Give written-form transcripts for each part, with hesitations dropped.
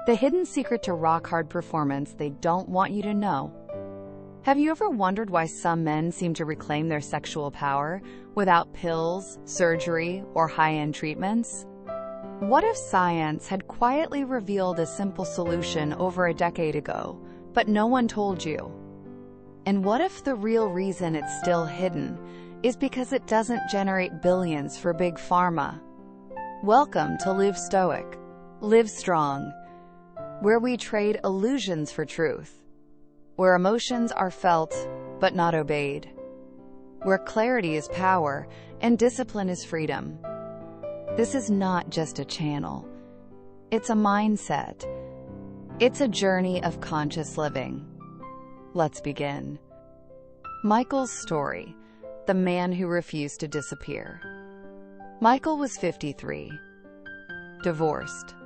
The hidden secret to rock-hard performance they don't want you to know. Have you ever wondered why some men seem to reclaim their sexual power without pills, surgery, or high-end treatments? What if science had quietly revealed a simple solution over a decade ago, but no one told you? And what if the real reason it's still hidden is because it doesn't generate billions for big pharma? Welcome to Live Stoic, Live Strong, where we trade illusions for truth, where emotions are felt but not obeyed, where clarity is power and discipline is freedom. This is not just a channel. It's a mindset. It's a journey of conscious living. Let's begin. Michael's story, the man who refused to disappear. Michael was 53, divorced,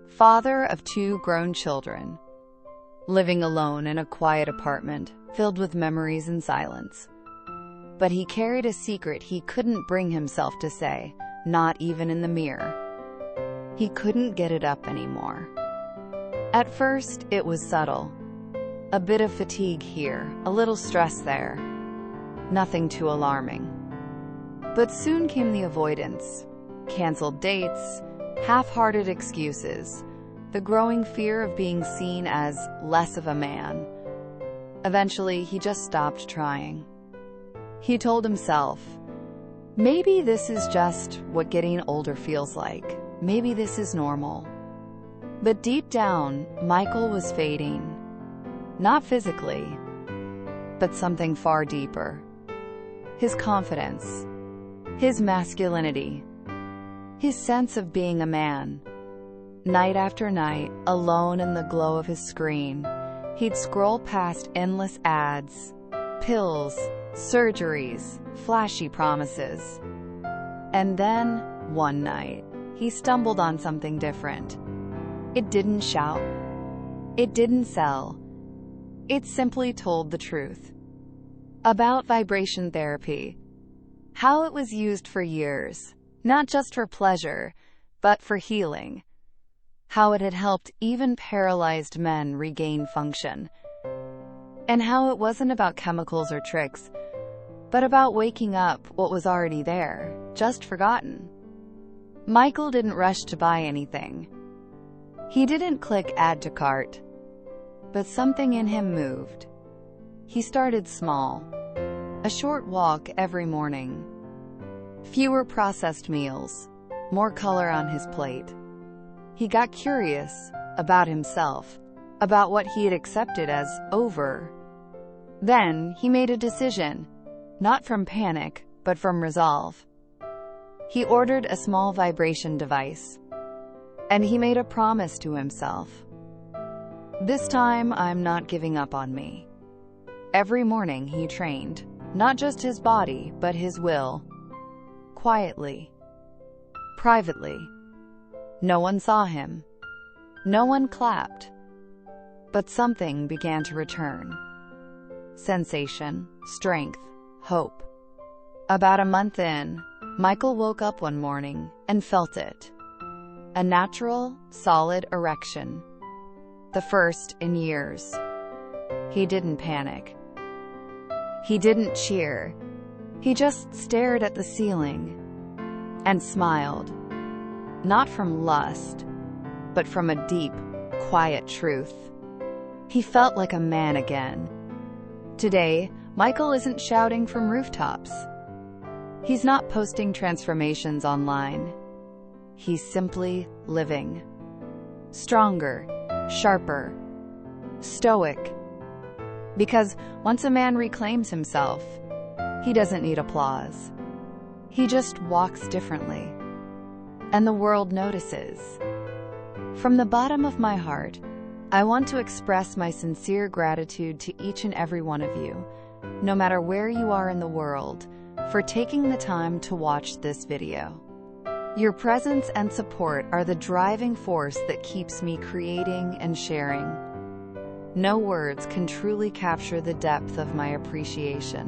father of 2 grown children, living alone in a quiet apartment filled with memories and silence. But he carried a secret he couldn't bring himself to say, not even in the mirror. He couldn't get it up anymore. At first, it was subtle. A bit of fatigue here, a little stress there. Nothing too alarming. But soon came the avoidance, canceled dates, half-hearted excuses, the growing fear of being seen as less of a man. Eventually, he just stopped trying. He told himself, maybe this is just what getting older feels like. Maybe this is normal. But deep down, Michael was fading. Not physically, but something far deeper. His confidence, his masculinity, his sense of being a man. Night after night, alone in the glow of his screen, he'd scroll past endless ads, pills, surgeries, flashy promises. And then, one night, he stumbled on something different. It didn't shout. It didn't sell. It simply told the truth. About vibration therapy. How it was used for years, not just for pleasure, but for healing. How it had helped even paralyzed men regain function. And how it wasn't about chemicals or tricks, but about waking up what was already there, just forgotten. Michael didn't rush to buy anything. He didn't click add to cart. But something in him moved. He started small. A short walk every morning. Fewer processed meals. More color on his plate. He got curious about himself, about what he had accepted as over. Then he made a decision, not from panic, but from resolve. He ordered a small vibration device, and he made a promise to himself. This time, I'm not giving up on me. Every morning he trained, not just his body, but his will. Quietly. Privately. No one saw him. No one clapped. But something began to return. Sensation, strength, hope. About a month in, Michael woke up one morning and felt it. A natural, solid erection. The first in years. He didn't panic. He didn't cheer. He just stared at the ceiling and smiled. Not from lust, but from a deep, quiet truth. He felt like a man again. Today, Michael isn't shouting from rooftops. He's not posting transformations online. He's simply living. Stronger, sharper, stoic. Because once a man reclaims himself, he doesn't need applause. He just walks differently. And the world notices. From the bottom of my heart, I want to express my sincere gratitude to each and every one of you, no matter where you are in the world, for taking the time to watch this video. Your presence and support are the driving force that keeps me creating and sharing. No words can truly capture the depth of my appreciation.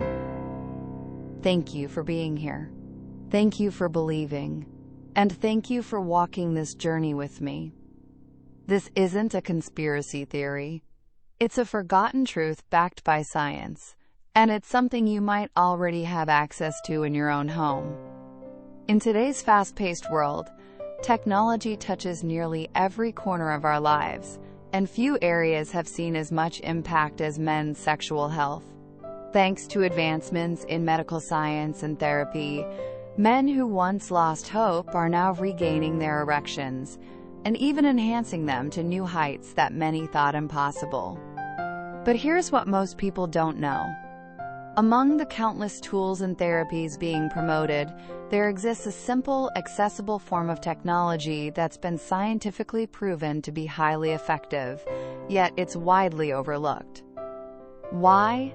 Thank you for being here. Thank you for believing. And thank you for walking this journey with me. This isn't a conspiracy theory. It's a forgotten truth backed by science, and it's something you might already have access to in your own home. In today's fast-paced world, technology touches nearly every corner of our lives, and few areas have seen as much impact as men's sexual health. Thanks to advancements in medical science and therapy, men who once lost hope are now regaining their erections, and even enhancing them to new heights that many thought impossible. But here's what most people don't know. Among the countless tools and therapies being promoted, there exists a simple, accessible form of technology that's been scientifically proven to be highly effective, yet it's widely overlooked. Why?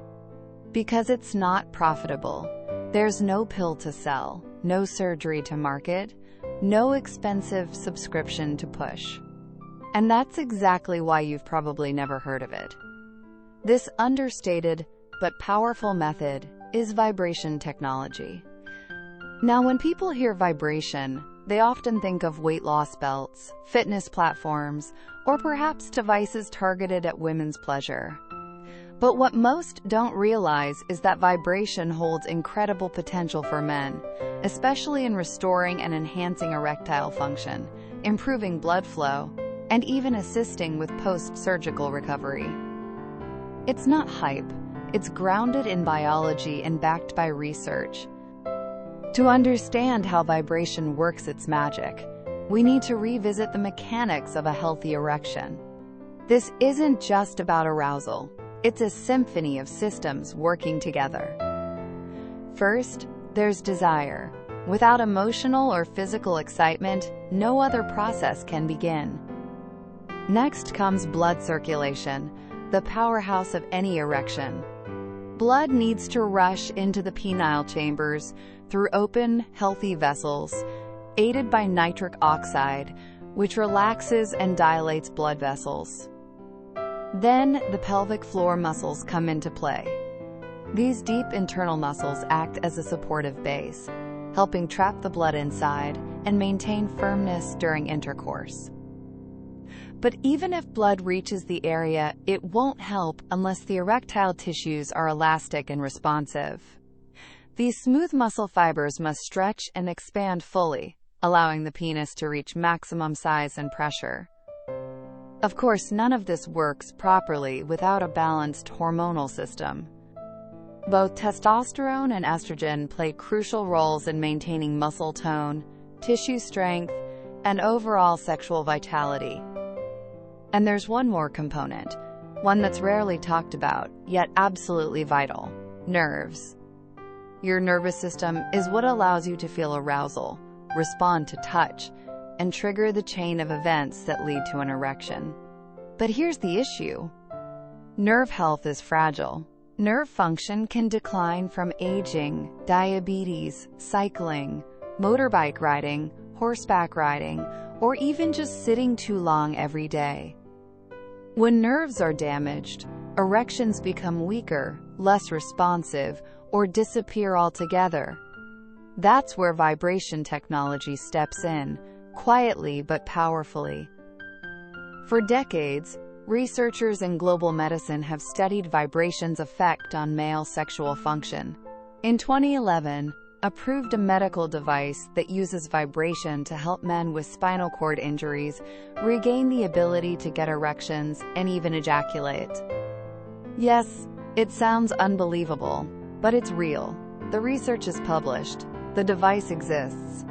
Because it's not profitable. There's no pill to sell, no surgery to market, no expensive subscription to push. And that's exactly why you've probably never heard of it. This understated but powerful method is vibration technology. Now, when people hear vibration, they often think of weight loss belts, fitness platforms, or perhaps devices targeted at women's pleasure. But what most don't realize is that vibration holds incredible potential for men, especially in restoring and enhancing erectile function, improving blood flow, and even assisting with post-surgical recovery. It's not hype. It's grounded in biology and backed by research. To understand how vibration works its magic, we need to revisit the mechanics of a healthy erection. This isn't just about arousal. It's a symphony of systems working together. First, there's desire. Without emotional or physical excitement, no other process can begin. Next comes blood circulation, the powerhouse of any erection. Blood needs to rush into the penile chambers through open, healthy vessels, aided by nitric oxide, which relaxes and dilates blood vessels. Then, the pelvic floor muscles come into play. These deep internal muscles act as a supportive base, helping trap the blood inside and maintain firmness during intercourse. But even if blood reaches the area, it won't help unless the erectile tissues are elastic and responsive. These smooth muscle fibers must stretch and expand fully, allowing the penis to reach maximum size and pressure. Of course, none of this works properly without a balanced hormonal system. Both testosterone and estrogen play crucial roles in maintaining muscle tone, tissue strength, and overall sexual vitality. And there's one more component, one that's rarely talked about, yet absolutely vital: nerves. Your nervous system is what allows you to feel arousal, respond to touch, and trigger the chain of events that lead to an erection. But here's the issue. Nerve health is fragile. Nerve function can decline from aging, diabetes, cycling, motorbike riding, horseback riding, or even just sitting too long every day. When nerves are damaged, erections become weaker, less responsive, or disappear altogether. That's where vibration technology steps in, quietly but powerfully. For decades, researchers in global medicine have studied vibration's effect on male sexual function. In 2011, approved a medical device that uses vibration to help men with spinal cord injuries regain the ability to get erections and even ejaculate. Yes, it sounds unbelievable, but it's real. The research is published. The device exists.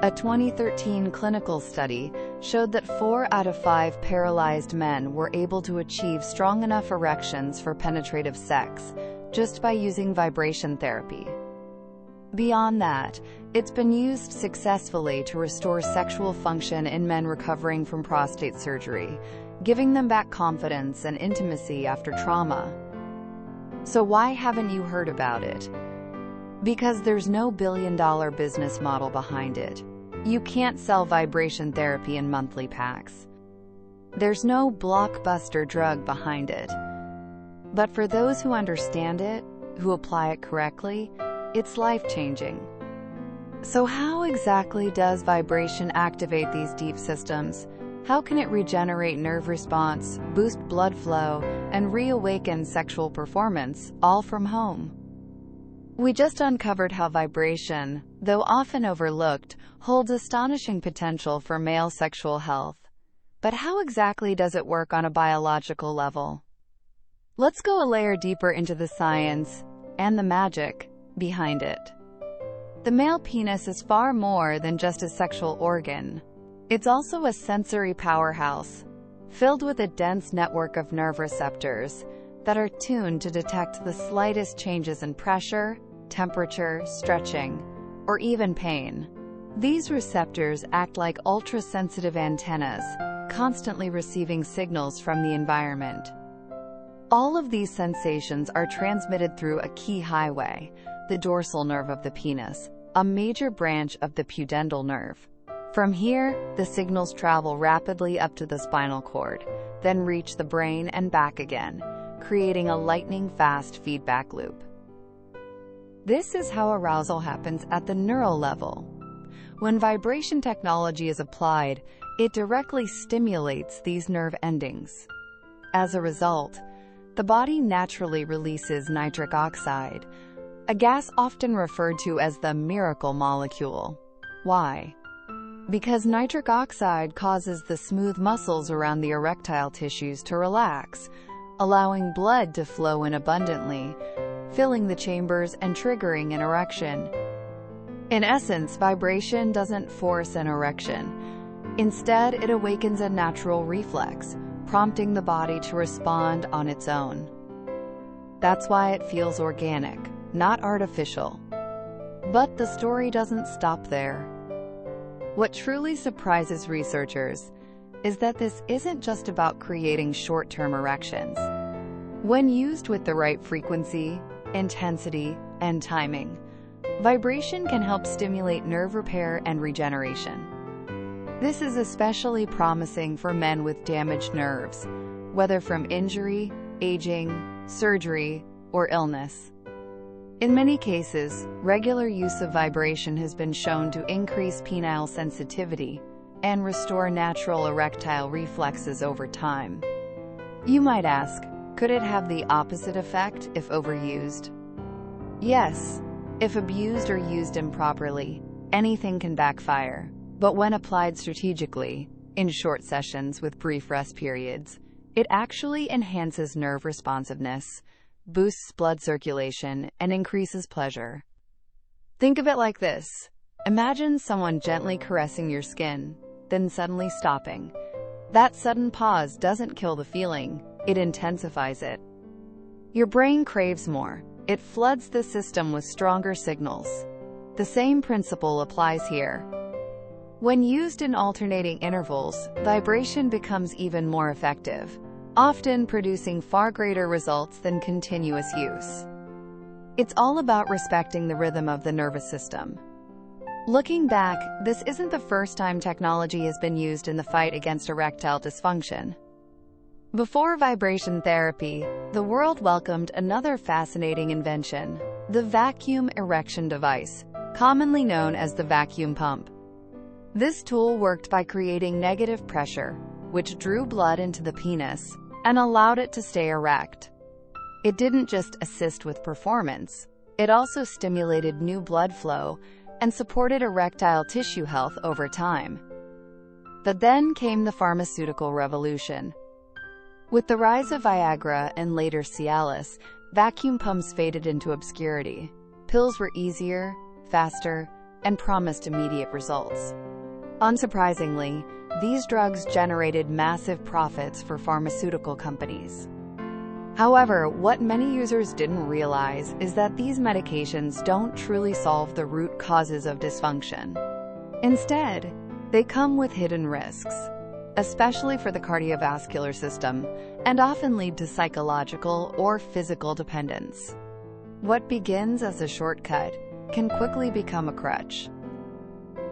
A 2013 clinical study showed that 4 out of 5 paralyzed men were able to achieve strong enough erections for penetrative sex just by using vibration therapy. Beyond that, it's been used successfully to restore sexual function in men recovering from prostate surgery, giving them back confidence and intimacy after trauma. So why haven't you heard about it? Because there's no billion-dollar business model behind it. You can't sell vibration therapy in monthly packs. There's no blockbuster drug behind it. But for those who understand it, who apply it correctly, it's life-changing. So how exactly does vibration activate these deep systems? How can it regenerate nerve response, boost blood flow, and reawaken sexual performance, all from home? We just uncovered how vibration, though often overlooked, holds astonishing potential for male sexual health. But how exactly does it work on a biological level? Let's go a layer deeper into the science and the magic behind it. The male penis is far more than just a sexual organ. It's also a sensory powerhouse, filled with a dense network of nerve receptors that are tuned to detect the slightest changes in pressure, temperature, stretching, or even pain. These receptors act like ultra-sensitive antennas, constantly receiving signals from the environment. All of these sensations are transmitted through a key highway, the dorsal nerve of the penis, a major branch of the pudendal nerve. From here, the signals travel rapidly up to the spinal cord, then reach the brain and back again, creating a lightning-fast feedback loop. This is how arousal happens at the neural level. When vibration technology is applied, it directly stimulates these nerve endings. As a result, the body naturally releases nitric oxide, a gas often referred to as the miracle molecule. Why? Because nitric oxide causes the smooth muscles around the erectile tissues to relax, allowing blood to flow in abundantly, filling the chambers and triggering an erection. In essence, vibration doesn't force an erection. Instead, it awakens a natural reflex, prompting the body to respond on its own. That's why it feels organic, not artificial. But the story doesn't stop there. What truly surprises researchers is that this isn't just about creating short-term erections. When used with the right frequency, intensity, and timing, vibration can help stimulate nerve repair and regeneration. This is especially promising for men with damaged nerves, whether from injury, aging, surgery, or illness. In many cases, regular use of vibration has been shown to increase penile sensitivity and restore natural erectile reflexes over time. You might ask, could it have the opposite effect if overused? Yes, if abused or used improperly, anything can backfire. But when applied strategically, in short sessions with brief rest periods, it actually enhances nerve responsiveness, boosts blood circulation, and increases pleasure. Think of it like this. Imagine someone gently caressing your skin, then suddenly stopping. That sudden pause doesn't kill the feeling, it intensifies it. Your brain craves more. It floods the system with stronger signals. The same principle applies here. When used in alternating intervals, vibration becomes even more effective, often producing far greater results than continuous use. It's all about respecting the rhythm of the nervous system. Looking back, this isn't the first time technology has been used in the fight against erectile dysfunction. Before vibration therapy, the world welcomed another fascinating invention, the vacuum erection device, commonly known as the vacuum pump. This tool worked by creating negative pressure, which drew blood into the penis and allowed it to stay erect. It didn't just assist with performance, it also stimulated new blood flow and supported erectile tissue health over time. But then came the pharmaceutical revolution. With the rise of Viagra and later Cialis, vacuum pumps faded into obscurity. Pills were easier, faster, and promised immediate results. Unsurprisingly, these drugs generated massive profits for pharmaceutical companies. However, what many users didn't realize is that these medications don't truly solve the root causes of dysfunction. Instead, they come with hidden risks, especially for the cardiovascular system, and often lead to psychological or physical dependence. What begins as a shortcut can quickly become a crutch.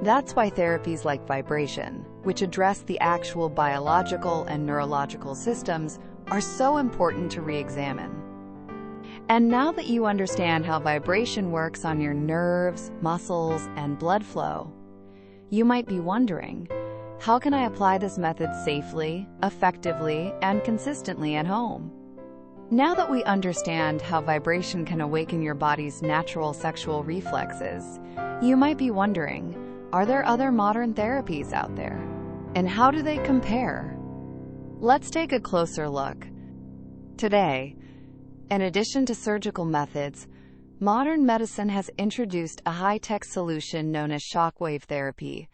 That's why therapies like vibration, which address the actual biological and neurological systems, are so important to re-examine. And now that you understand how vibration works on your nerves, muscles, and blood flow, you might be wondering, How can I apply this method safely, effectively, and consistently at home? Now that we understand how vibration can awaken your body's natural sexual reflexes, you might be wondering, are there other modern therapies out there? And how do they compare? Let's take a closer look. Today, in addition to surgical methods, modern medicine has introduced a high-tech solution known as shockwave therapy,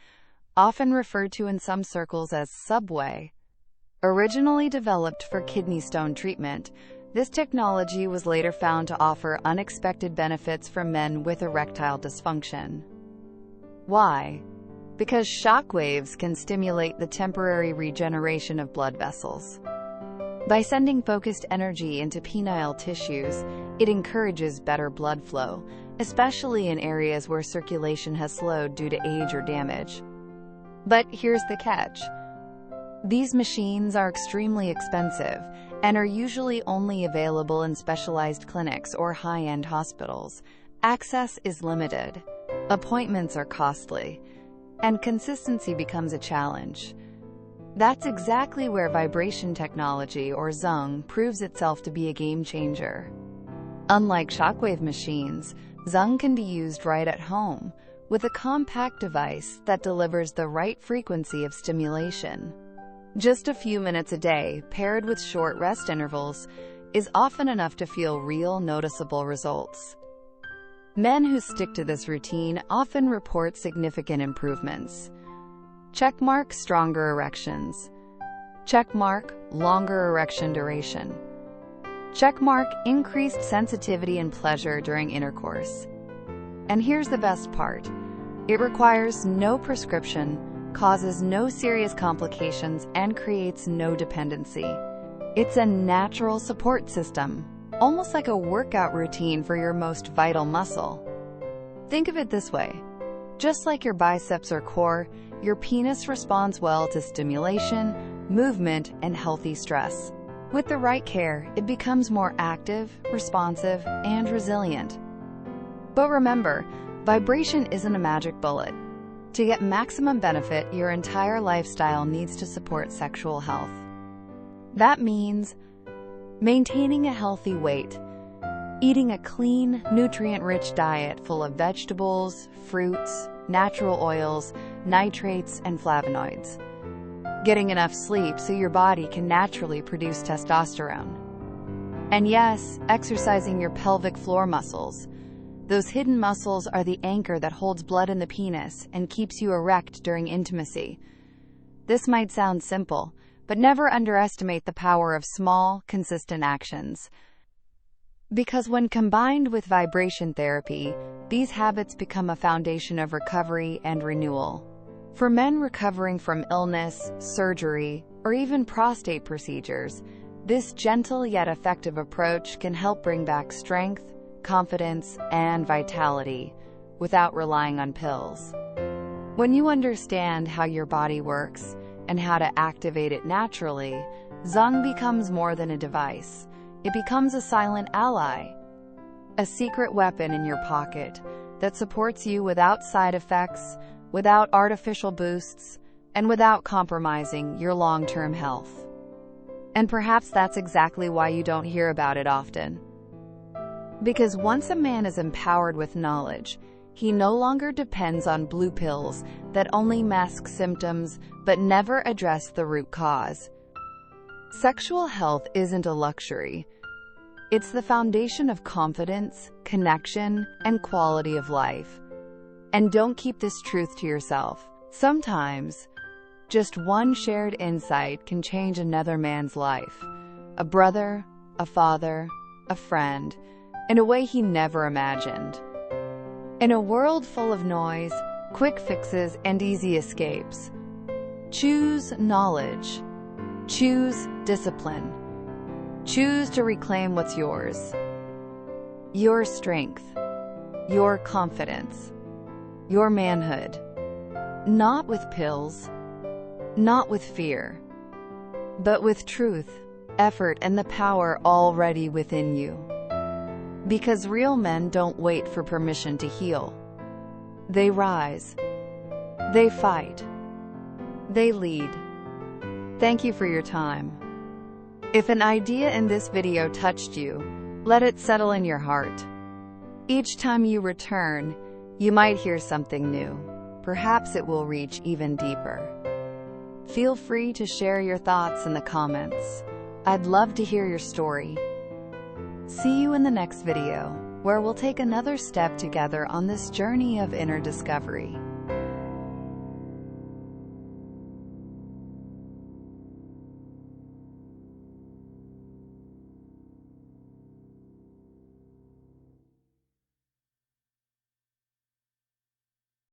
often referred to in some circles as subway. Originally developed for kidney stone treatment, this technology was later found to offer unexpected benefits for men with erectile dysfunction. Why? Because shock waves can stimulate the temporary regeneration of blood vessels. By sending focused energy into penile tissues, it encourages better blood flow, especially in areas where circulation has slowed due to age or damage. But here's the catch. These machines are extremely expensive and are usually only available in specialized clinics or high-end hospitals. Access is limited, appointments are costly, and consistency becomes a challenge. That's exactly where vibration technology, or Zung, proves itself to be a game changer. Unlike shockwave machines, Zung can be used right at home, with a compact device that delivers the right frequency of stimulation. Just a few minutes a day, paired with short rest intervals, is often enough to feel real, noticeable results. Men who stick to this routine often report significant improvements. Checkmark stronger erections. Checkmark longer erection duration. Checkmark increased sensitivity and pleasure during intercourse. And here's the best part. It requires no prescription, causes no serious complications, and creates no dependency. It's a natural support system, almost like a workout routine for your most vital muscle. Think of it this way. Just like your biceps or core, your penis responds well to stimulation, movement, and healthy stress. With the right care, it becomes more active, responsive, and resilient. But remember, vibration isn't a magic bullet. To get maximum benefit, your entire lifestyle needs to support sexual health. That means maintaining a healthy weight, eating a clean, nutrient-rich diet full of vegetables, fruits, natural oils, nitrates, and flavonoids. Getting enough sleep so your body can naturally produce testosterone. And yes, exercising your pelvic floor muscles. Those hidden muscles are the anchor that holds blood in the penis and keeps you erect during intimacy. This might sound simple, but never underestimate the power of small, consistent actions. Because when combined with vibration therapy, these habits become a foundation of recovery and renewal. For men recovering from illness, surgery, or even prostate procedures, this gentle yet effective approach can help bring back strength, confidence, and vitality without relying on pills. When you understand how your body works and how to activate it naturally, Zung becomes more than a device. It becomes a silent ally, a secret weapon in your pocket that supports you without side effects, without artificial boosts, and without compromising your long-term health. And perhaps that's exactly why you don't hear about it often. Because once a man is empowered with knowledge, he no longer depends on blue pills that only mask symptoms but never address the root cause. Sexual health isn't a luxury. It's the foundation of confidence, connection, and quality of life. And don't keep this truth to yourself. Sometimes, just one shared insight can change another man's life. A brother, a father, a friend, in a way he never imagined. In a world full of noise, quick fixes, and easy escapes, choose knowledge. Choose discipline. Choose to reclaim what's yours. Your strength. Your confidence. Your manhood. Not with pills. Not with fear. But with truth, effort, and the power already within you. Because real men don't wait for permission to heal. They rise. They fight. they lead. Thank you for your time. If an idea in this video touched you, let it settle in your heart. Each time you return, you might hear something new. Perhaps it will reach even deeper. Feel free to share your thoughts in the comments. I'd love to hear your story. See you in the next video, where we'll take another step together on this journey of inner discovery.